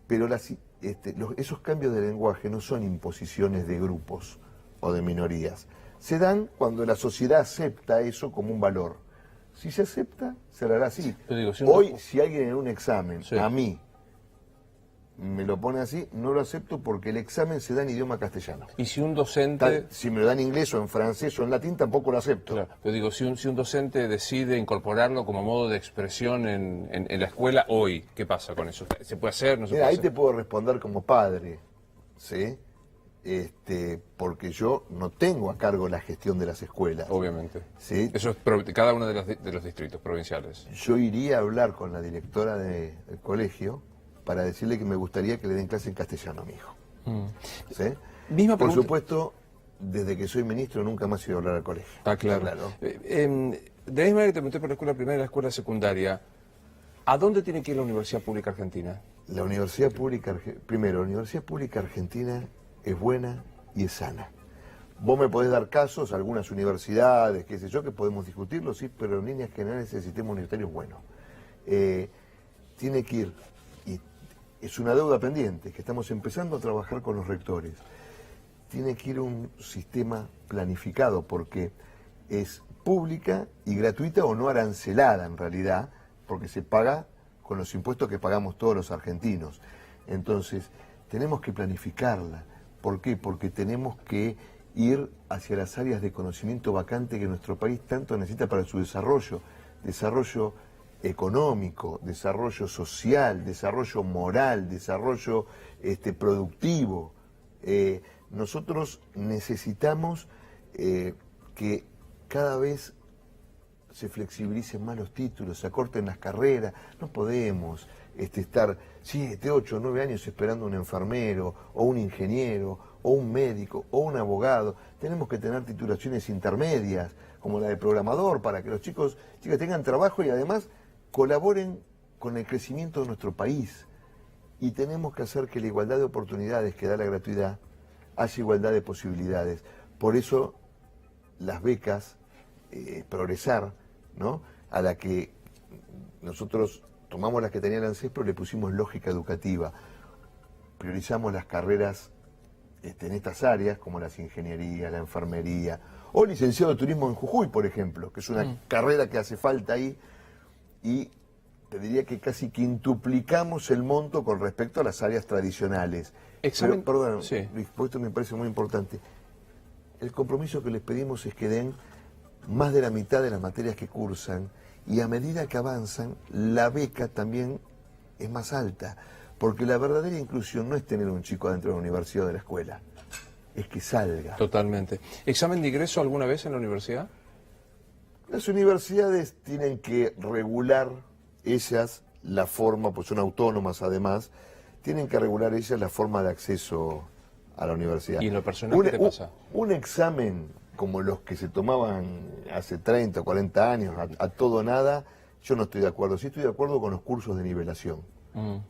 Pero esos cambios de lenguaje no son imposiciones de grupos o de minorías. Se dan cuando la sociedad acepta eso como un valor. Si se acepta, se hará así. Digo, Si alguien en un examen, sí, a mí, me lo pone así, no lo acepto porque el examen se da en idioma castellano. Y si un docente... Si me lo da en inglés o en francés o en latín, tampoco lo acepto. Claro, pero digo, si un docente decide incorporarlo como modo de expresión en la escuela hoy, ¿qué pasa con eso? ¿Se puede hacer? ¿No se Mira, puede ahí hacer? te puedo responder como padre, ¿sí? Porque yo no tengo a cargo la gestión de las escuelas. Obviamente. ¿Sí? Eso es cada uno de los distritos provinciales. Yo iría a hablar con la directora del colegio para decirle que me gustaría que le den clase en castellano a mi hijo. ¿Sí? Misma Por pregunta. supuesto, desde que soy ministro nunca más he ido a hablar al colegio. Ah, claro. De la misma manera que te pregunté por la escuela primaria y la escuela secundaria, ¿a dónde tiene que ir la Universidad Pública Argentina? La Universidad Pública Primero, la Universidad Pública Argentina es buena y es sana. Vos me podés dar casos, algunas universidades, qué sé yo, que podemos discutirlo, sí, pero en líneas generales el sistema universitario es bueno. Tiene que ir, y es una deuda pendiente, que estamos empezando a trabajar con los rectores, tiene que ir un sistema planificado, porque es pública y gratuita o no arancelada en realidad, porque se paga con los impuestos que pagamos todos los argentinos. Entonces, tenemos que planificarla. ¿Por qué? Porque tenemos que ir hacia las áreas de conocimiento vacante que nuestro país tanto necesita para su desarrollo. Desarrollo económico, desarrollo social, desarrollo moral, desarrollo productivo. Nosotros necesitamos que cada vez se flexibilicen más los títulos, se acorten las carreras. No podemos estar 7, 8, 9 años esperando un enfermero, o un ingeniero, o un médico, o un abogado. Tenemos que tener titulaciones intermedias, como la de programador, para que los chicas tengan trabajo y además colaboren con el crecimiento de nuestro país. Y tenemos que hacer que la igualdad de oportunidades que da la gratuidad haya igualdad de posibilidades. Por eso las becas, Progresar, ¿no?, a la que nosotros tomamos las que tenía el ANSES, pero le pusimos lógica educativa. Priorizamos las carreras en estas áreas, como las ingenierías, la enfermería, o licenciado de turismo en Jujuy, por ejemplo, que es una carrera que hace falta ahí, y te diría que casi quintuplicamos el monto con respecto a las áreas tradicionales. Examen... Pero, perdón, sí. Luis, porque esto me parece muy importante. El compromiso que les pedimos es que den más de la mitad de las materias que cursan, y a medida que avanzan, la beca también es más alta, porque la verdadera inclusión no es tener un chico adentro de la universidad o de la escuela, es que salga. Totalmente. ¿Examen de ingreso alguna vez en la universidad? Las universidades tienen que regular ellas la forma, pues son autónomas además, tienen que regular ellas la forma de acceso a la universidad. ¿Y en lo personal qué te pasa? Un examen como los que se tomaban hace 30 o 40 años, a todo o nada, yo no estoy de acuerdo. Sí estoy de acuerdo con los cursos de nivelación,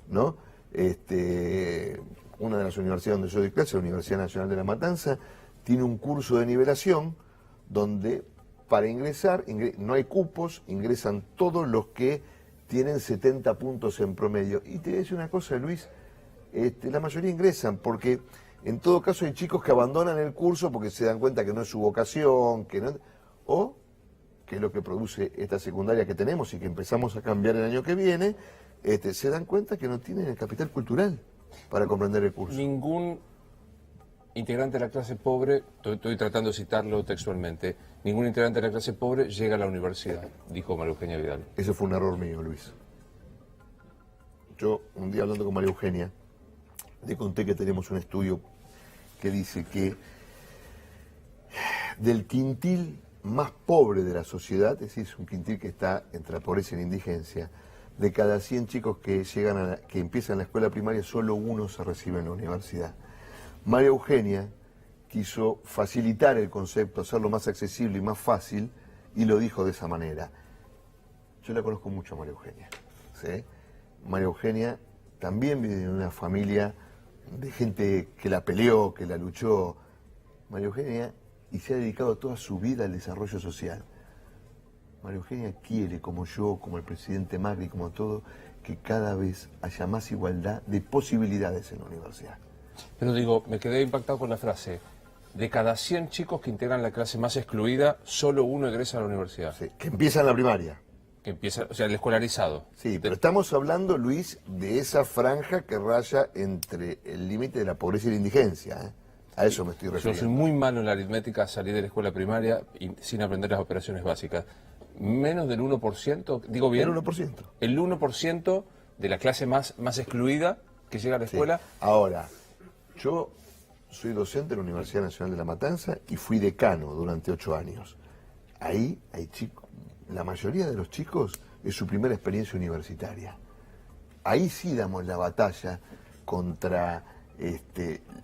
¿no? Una de las universidades donde yo doy clase, la Universidad Nacional de La Matanza, tiene un curso de nivelación donde para ingresar, no hay cupos, ingresan todos los que tienen 70 puntos en promedio. Y te voy a decir una cosa, Luis, la mayoría ingresan porque en todo caso hay chicos que abandonan el curso porque se dan cuenta que no es su vocación, o que es lo que produce esta secundaria que tenemos y que empezamos a cambiar el año que viene, se dan cuenta que no tienen el capital cultural para comprender el curso. Ningún integrante de la clase pobre, estoy tratando de citarlo textualmente, ningún integrante de la clase pobre llega a la universidad, dijo María Eugenia Vidal. Ese fue un error mío, Luis. Yo, un día hablando con María Eugenia, le conté que tenemos un estudio que dice que del quintil más pobre de la sociedad, es decir, es un quintil que está entre la pobreza y la indigencia, de cada 100 chicos que que empiezan la escuela primaria, solo uno se recibe en la universidad. María Eugenia quiso facilitar el concepto, hacerlo más accesible y más fácil, y lo dijo de esa manera. Yo la conozco mucho a María Eugenia, ¿sí? María Eugenia también vive en una familia de gente que la peleó, que la luchó. María Eugenia, y se ha dedicado toda su vida al desarrollo social. María Eugenia quiere, como yo, como el presidente Macri, como todo, que cada vez haya más igualdad de posibilidades en la universidad. Pero digo, me quedé impactado con la frase, de cada 100 chicos que integran la clase más excluida, solo uno egresa a la universidad. Sí, que empieza en la primaria. Que empieza, o sea, el escolarizado. Sí, pero estamos hablando, Luis, de esa franja que raya entre el límite de la pobreza y la indigencia, ¿eh? A eso me estoy refiriendo. Yo soy muy malo en la aritmética, salí de la escuela primaria y sin aprender las operaciones básicas. Menos del 1%, digo bien. El 1%. El 1% de la clase más excluida que llega a la escuela. Sí. Ahora, yo soy docente en la Universidad Nacional de La Matanza y fui decano durante 8 años. Ahí hay chicos, la mayoría de los chicos es su primera experiencia universitaria. Ahí sí damos la batalla contra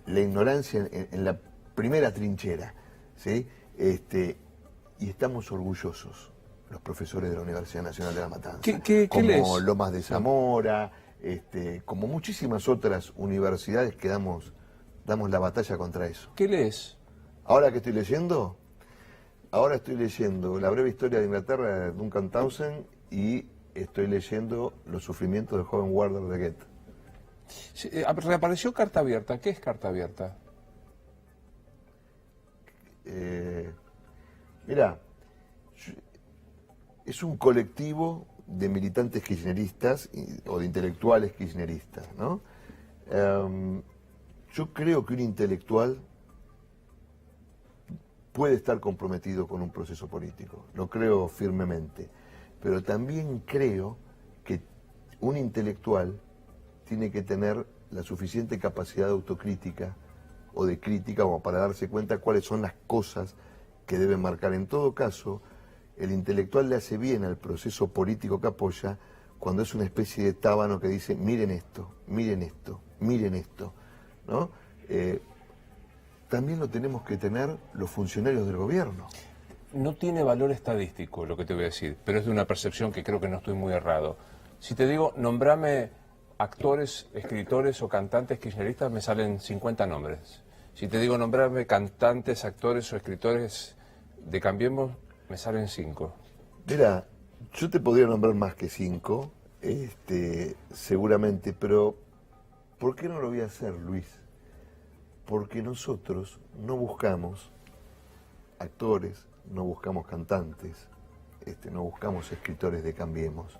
la ignorancia en la primera trinchera, ¿sí? Y estamos orgullosos, los profesores de la Universidad Nacional de La Matanza. ¿Qué como lees? Lomas de Zamora, como muchísimas otras universidades que damos la batalla contra eso. ¿Qué lees? ¿Ahora qué estoy leyendo? Ahora estoy leyendo La breve historia de Inglaterra de Duncan Townsend y estoy leyendo Los sufrimientos del joven Warder de Goethe. Sí, reapareció Carta Abierta. ¿Qué es Carta Abierta? Mira, es un colectivo de militantes kirchneristas o de intelectuales kirchneristas, ¿no? Yo creo que un intelectual puede estar comprometido con un proceso político, lo creo firmemente, pero también creo que un intelectual tiene que tener la suficiente capacidad de autocrítica o de crítica como para darse cuenta cuáles son las cosas que debe marcar. En todo caso, el intelectual le hace bien al proceso político que apoya cuando es una especie de tábano que dice, miren esto, miren esto, miren esto, ¿no? También lo tenemos que tener los funcionarios del gobierno. No tiene valor estadístico lo que te voy a decir, pero es de una percepción que creo que no estoy muy errado. Si te digo, nombrame actores, escritores o cantantes kirchneristas, me salen 50 nombres. Si te digo, nombrame cantantes, actores o escritores de Cambiemos, me salen 5. Mira, yo te podría nombrar más que 5, seguramente, pero ¿por qué no lo voy a hacer, Luis? Porque nosotros no buscamos actores, no buscamos cantantes, no buscamos escritores de Cambiemos.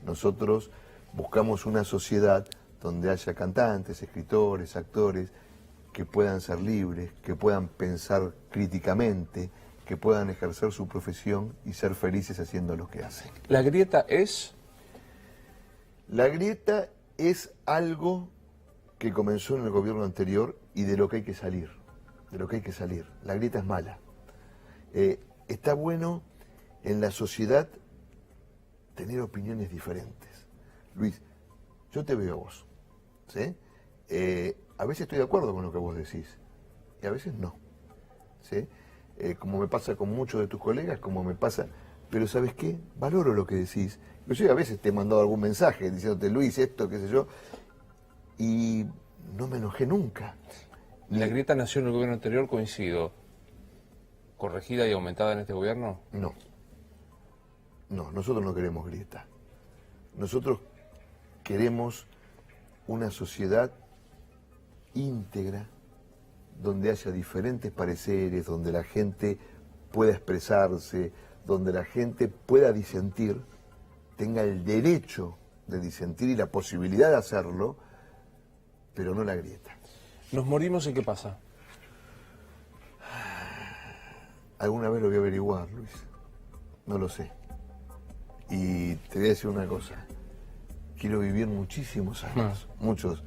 Nosotros buscamos una sociedad donde haya cantantes, escritores, actores que puedan ser libres, que puedan pensar críticamente, que puedan ejercer su profesión y ser felices haciendo lo que hacen. ¿La grieta es? La grieta es algo que comenzó en el gobierno anterior y de lo que hay que salir, La grieta es mala. Está bueno en la sociedad tener opiniones diferentes. Luis, yo te veo a vos, ¿sí? A veces estoy de acuerdo con lo que vos decís y a veces no, ¿sí? Como me pasa con muchos de tus colegas, como me pasa, pero ¿sabes qué? Valoro lo que decís. Yo a veces te he mandado algún mensaje diciéndote, Luis, esto, qué sé yo, y no me enojé nunca. ¿La grieta nació en el gobierno anterior, coincido, corregida y aumentada en este gobierno? No. No, nosotros no queremos grieta. Nosotros queremos una sociedad íntegra, donde haya diferentes pareceres, donde la gente pueda expresarse, donde la gente pueda disentir, tenga el derecho de disentir y la posibilidad de hacerlo, pero no la grieta. ¿Nos morimos y qué pasa? Alguna vez lo voy a averiguar, Luis. No lo sé. Y te voy a decir una cosa. Quiero vivir muchísimos años, muchos,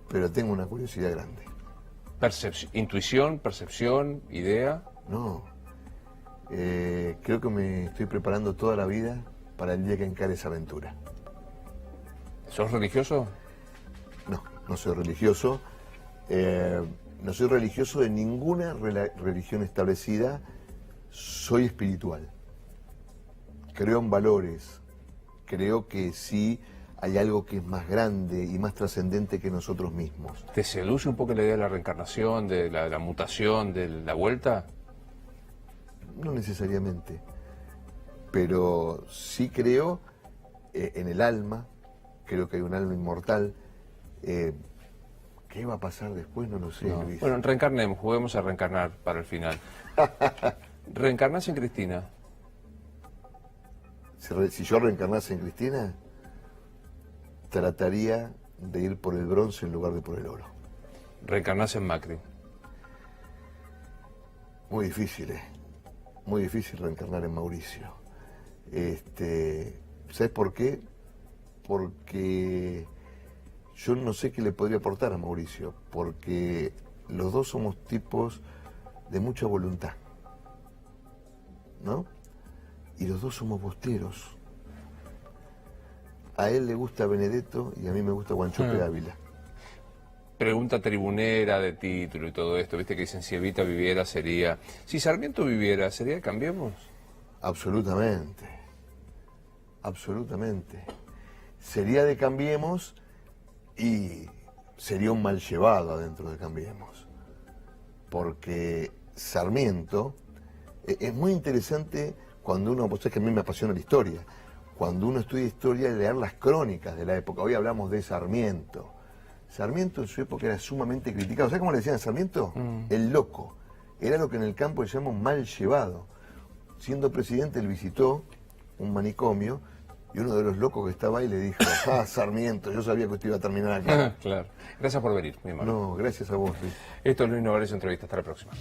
pero tengo una curiosidad grande. Intuición, percepción, idea. No, creo que me estoy preparando toda la vida para el día que encare esa aventura. ¿Sos religioso? No, no soy religioso. No soy religioso de ninguna religión establecida. Soy espiritual. Creo en valores. Creo que sí hay algo que es más grande y más trascendente que nosotros mismos. ¿Te seduce un poco la idea de la reencarnación, de la mutación, de la vuelta? No necesariamente, pero sí creo en el alma, creo que hay un alma inmortal. ¿Qué va a pasar después? No lo sé, No. Luis. Bueno, reencarnemos, juguemos a reencarnar para el final. ¿Reencarnás en Cristina? Si yo reencarnase en Cristina, trataría de ir por el bronce en lugar de por el oro. ¿Reencarnás en Macri? Muy difícil, muy difícil reencarnar en Mauricio. ¿Sabes por qué? Porque yo no sé qué le podría aportar a Mauricio, porque los dos somos tipos de mucha voluntad, ¿no? Y los dos somos bosteros. A él le gusta Benedetto y a mí me gusta Guanchope Ávila. Pregunta tribunera de título y todo esto, viste que dicen si Evita viviera sería... Si Sarmiento viviera, ¿sería Cambiemos? Absolutamente, absolutamente. Sería de Cambiemos y sería un mal llevado adentro de Cambiemos. Porque Sarmiento es muy interesante cuando uno, pues es que a mí me apasiona la historia, cuando uno estudia historia, leer las crónicas de la época. Hoy hablamos de Sarmiento. Sarmiento en su época era sumamente criticado. ¿Sabes cómo le decían a Sarmiento? El loco. Era lo que en el campo le llamamos mal llevado. Siendo presidente, él visitó un manicomio, y uno de los locos que estaba ahí le dijo, Sarmiento, yo sabía que usted iba a terminar acá. Claro. Gracias por venir, mi hermano. No, gracias a vos, Luis. Esto es Luis Novarecio Entrevista. Hasta la próxima.